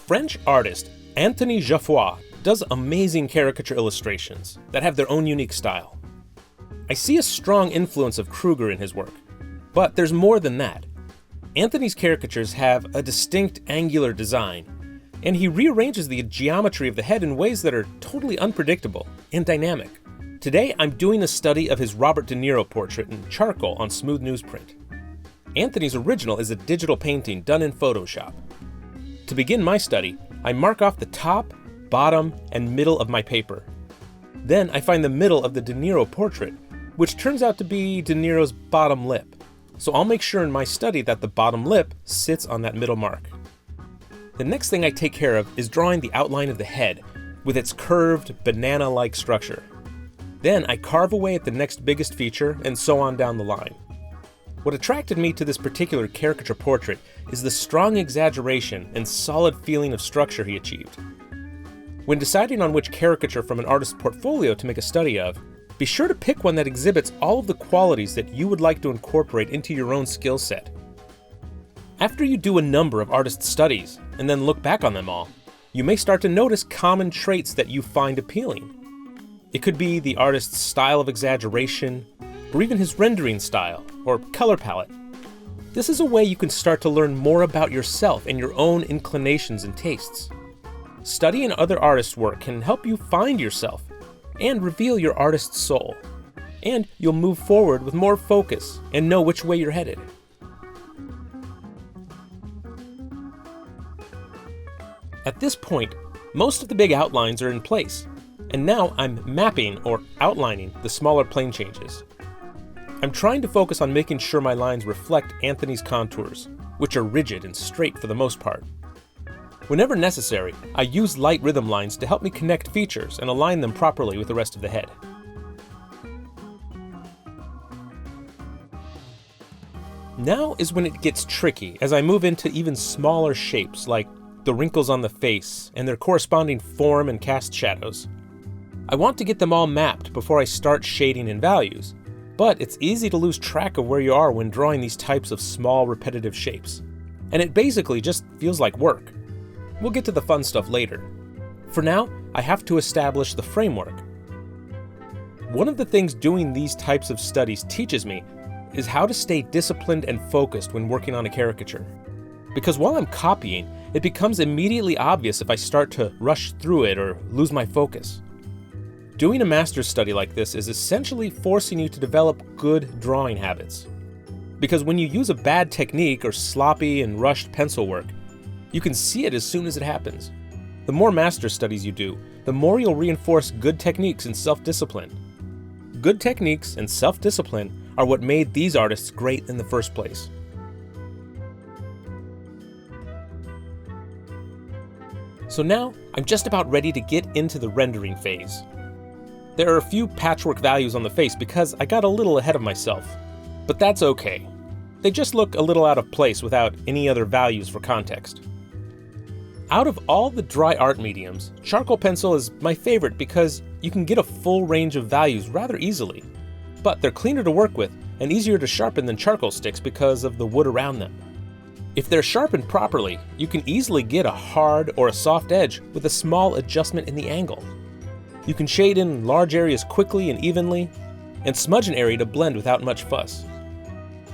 French artist Anthony Geoffroy does amazing caricature illustrations that have their own unique style. I see a strong influence of Kruger in his work, but there's more than that. Anthony's caricatures have a distinct angular design, and he rearranges the geometry of the head in ways that are totally unpredictable and dynamic. Today, I'm doing a study of his Robert De Niro portrait in charcoal on smooth newsprint. Anthony's original is a digital painting done in Photoshop. To begin my study, I mark off the top, bottom, and middle of my paper. Then I find the middle of the De Niro portrait, which turns out to be De Niro's bottom lip. So I'll make sure in my study that the bottom lip sits on that middle mark. The next thing I take care of is drawing the outline of the head, with its curved, banana-like structure. Then I carve away at the next biggest feature, and so on down the line. What attracted me to this particular caricature portrait is the strong exaggeration and solid feeling of structure he achieved. When deciding on which caricature from an artist's portfolio to make a study of, be sure to pick one that exhibits all of the qualities that you would like to incorporate into your own skill set. After you do a number of artist studies and then look back on them all, you may start to notice common traits that you find appealing. It could be the artist's style of exaggeration, or even his rendering style, or color palette. This is a way you can start to learn more about yourself and your own inclinations and tastes. Studying other artists' work can help you find yourself and reveal your artist's soul. And you'll move forward with more focus and know which way you're headed. At this point, most of the big outlines are in place, and now I'm mapping or outlining the smaller plane changes. I'm trying to focus on making sure my lines reflect Anthony's contours, which are rigid and straight for the most part. Whenever necessary, I use light rhythm lines to help me connect features and align them properly with the rest of the head. Now is when it gets tricky as I move into even smaller shapes like the wrinkles on the face and their corresponding form and cast shadows. I want to get them all mapped before I start shading in values, but it's easy to lose track of where you are when drawing these types of small repetitive shapes, and it basically just feels like work. We'll get to the fun stuff later. For now, I have to establish the framework. One of the things doing these types of studies teaches me is how to stay disciplined and focused when working on a caricature. Because while I'm copying, it becomes immediately obvious if I start to rush through it or lose my focus. Doing a master's study like this is essentially forcing you to develop good drawing habits. Because when you use a bad technique or sloppy and rushed pencil work, you can see it as soon as it happens. The more master's studies you do, the more you'll reinforce good techniques and self-discipline. Good techniques and self-discipline are what made these artists great in the first place. So now, I'm just about ready to get into the rendering phase. There are a few patchwork values on the face because I got a little ahead of myself, but that's okay. They just look a little out of place without any other values for context. Out of all the dry art mediums, charcoal pencil is my favorite because you can get a full range of values rather easily, but they're cleaner to work with and easier to sharpen than charcoal sticks because of the wood around them. If they're sharpened properly, you can easily get a hard or a soft edge with a small adjustment in the angle. You can shade in large areas quickly and evenly, and smudge an area to blend without much fuss.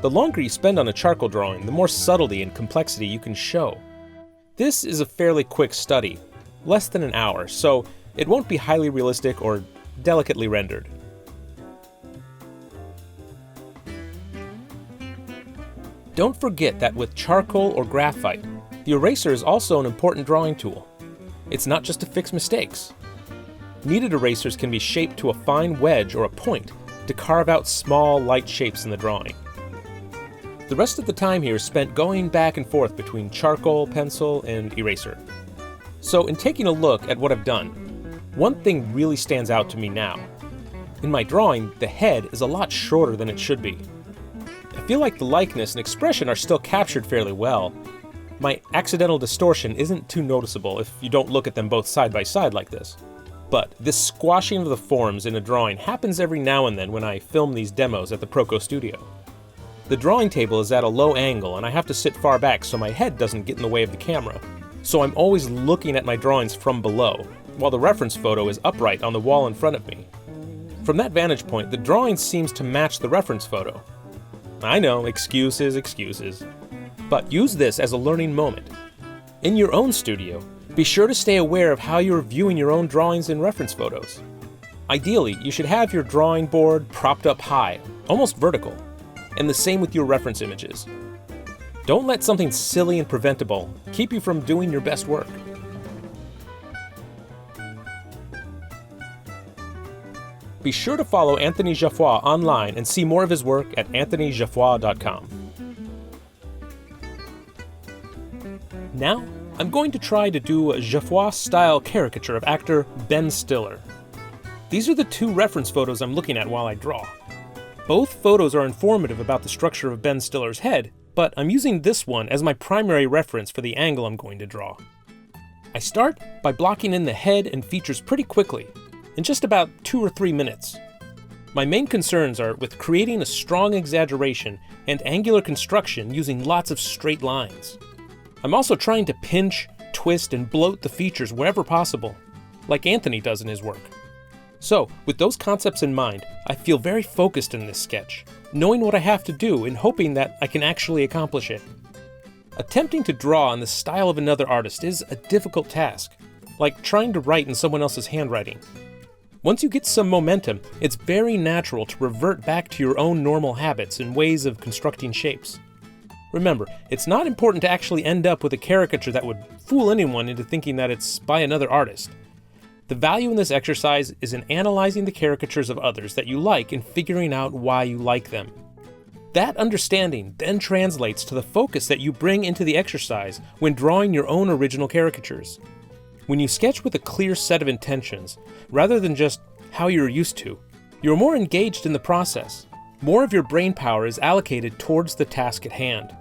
The longer you spend on a charcoal drawing, the more subtlety and complexity you can show. This is a fairly quick study, less than an hour, so it won't be highly realistic or delicately rendered. Don't forget that with charcoal or graphite, the eraser is also an important drawing tool. It's not just to fix mistakes. Kneaded erasers can be shaped to a fine wedge or a point to carve out small, light shapes in the drawing. The rest of the time here is spent going back and forth between charcoal, pencil, and eraser. So in taking a look at what I've done, one thing really stands out to me now. In my drawing, the head is a lot shorter than it should be. I feel like the likeness and expression are still captured fairly well. My accidental distortion isn't too noticeable if you don't look at them both side by side like this. But this squashing of the forms in a drawing happens every now and then when I film these demos at the Proko studio. The drawing table is at a low angle and I have to sit far back so my head doesn't get in the way of the camera. so I'm always looking at my drawings from below, while the reference photo is upright on the wall in front of me. From that vantage point, the drawing seems to match the reference photo. I know, excuses. But use this as a learning moment. In your own studio, be sure to stay aware of how you're viewing your own drawings and reference photos. Ideally, you should have your drawing board propped up high, almost vertical, and the same with your reference images. Don't let something silly and preventable keep you from doing your best work. Be sure to follow Anthony Geoffroy online and see more of his work at anthonygeoffroy.com. Now, I'm going to try to do a Geoffroy-style caricature of actor Ben Stiller. These are the two reference photos I'm looking at while I draw. Both photos are informative about the structure of Ben Stiller's head, but I'm using this one as my primary reference for the angle I'm going to draw. I start by blocking in the head and features pretty quickly, in just about 2 or 3 minutes. My main concerns are with creating a strong exaggeration and angular construction using lots of straight lines. I'm also trying to pinch, twist, and bloat the features wherever possible, like Anthony does in his work. So, with those concepts in mind, I feel very focused in this sketch, knowing what I have to do and hoping that I can actually accomplish it. Attempting to draw in the style of another artist is a difficult task, like trying to write in someone else's handwriting. Once you get some momentum, it's very natural to revert back to your own normal habits and ways of constructing shapes. Remember, it's not important to actually end up with a caricature that would fool anyone into thinking that it's by another artist. The value in this exercise is in analyzing the caricatures of others that you like and figuring out why you like them. That understanding then translates to the focus that you bring into the exercise when drawing your own original caricatures. When you sketch with a clear set of intentions, rather than just how you're used to, you're more engaged in the process. More of your brain power is allocated towards the task at hand.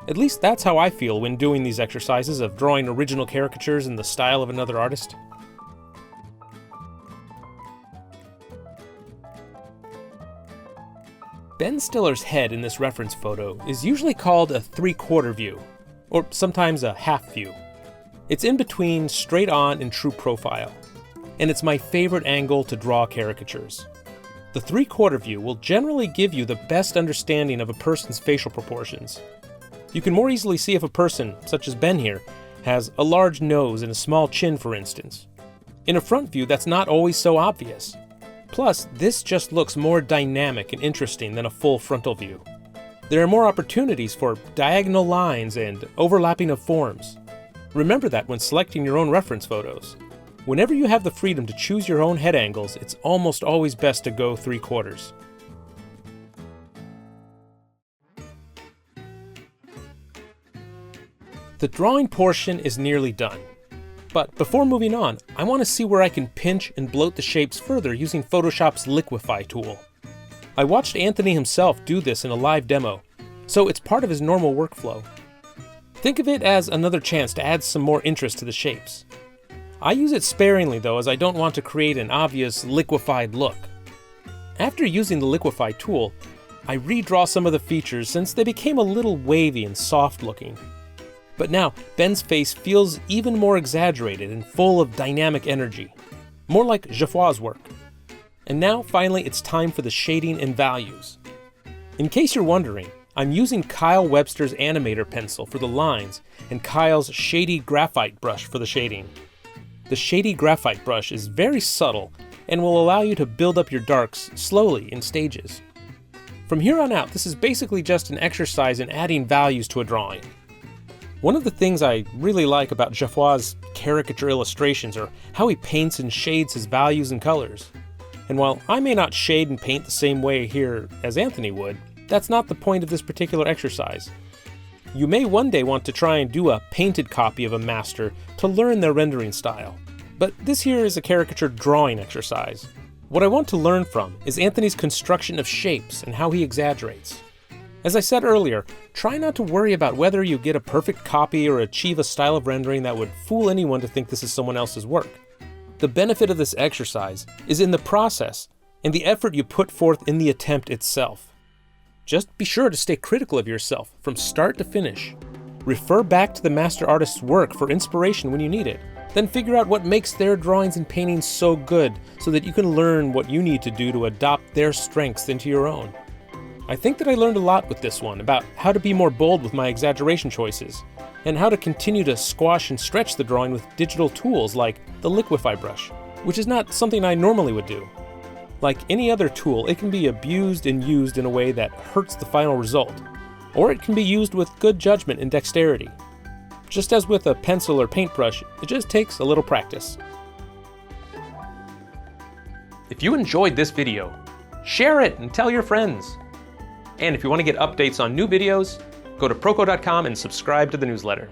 At least that's how I feel when doing these exercises of drawing original caricatures in the style of another artist. Ben Stiller's head in this reference photo is usually called a 3/4 view, or sometimes a half view. It's in between straight on and true profile, and it's my favorite angle to draw caricatures. The 3/4 view will generally give you the best understanding of a person's facial proportions. You can more easily see if a person, such as Ben here, has a large nose and a small chin, for instance. In a front view, that's not always so obvious. Plus, this just looks more dynamic and interesting than a full frontal view. There are more opportunities for diagonal lines and overlapping of forms. Remember that when selecting your own reference photos. Whenever you have the freedom to choose your own head angles, it's almost always best to go 3/4. The drawing portion is nearly done. But before moving on, I want to see where I can pinch and bloat the shapes further using Photoshop's Liquify tool. I watched Anthony himself do this in a live demo, so it's part of his normal workflow. Think of it as another chance to add some more interest to the shapes. I use it sparingly though, as I don't want to create an obvious liquefied look. After using the Liquify tool, I redraw some of the features since they became a little wavy and soft looking. But now, Ben's face feels even more exaggerated and full of dynamic energy, more like Geoffroy's work. And now, finally, it's time for the shading and values. In case you're wondering, I'm using Kyle Webster's animator pencil for the lines and Kyle's shady graphite brush for the shading. The shady graphite brush is very subtle and will allow you to build up your darks slowly in stages. From here on out, this is basically just an exercise in adding values to a drawing. One of the things I really like about Geoffroy's caricature illustrations are how he paints and shades his values and colors. And while I may not shade and paint the same way here as Anthony would, that's not the point of this particular exercise. You may one day want to try and do a painted copy of a master to learn their rendering style. But this here is a caricature drawing exercise. What I want to learn from is Anthony's construction of shapes and how he exaggerates. As I said earlier, try not to worry about whether you get a perfect copy or achieve a style of rendering that would fool anyone to think this is someone else's work. The benefit of this exercise is in the process and the effort you put forth in the attempt itself. Just be sure to stay critical of yourself from start to finish. Refer back to the master artist's work for inspiration when you need it. Then figure out what makes their drawings and paintings so good so that you can learn what you need to do to adopt their strengths into your own. I think that I learned a lot with this one about how to be more bold with my exaggeration choices, and how to continue to squash and stretch the drawing with digital tools like the Liquify brush, which is not something I normally would do. Like any other tool, it can be abused and used in a way that hurts the final result, or it can be used with good judgment and dexterity. Just as with a pencil or paintbrush, it just takes a little practice. If you enjoyed this video, share it and tell your friends. And if you want to get updates on new videos, go to proko.com and subscribe to the newsletter.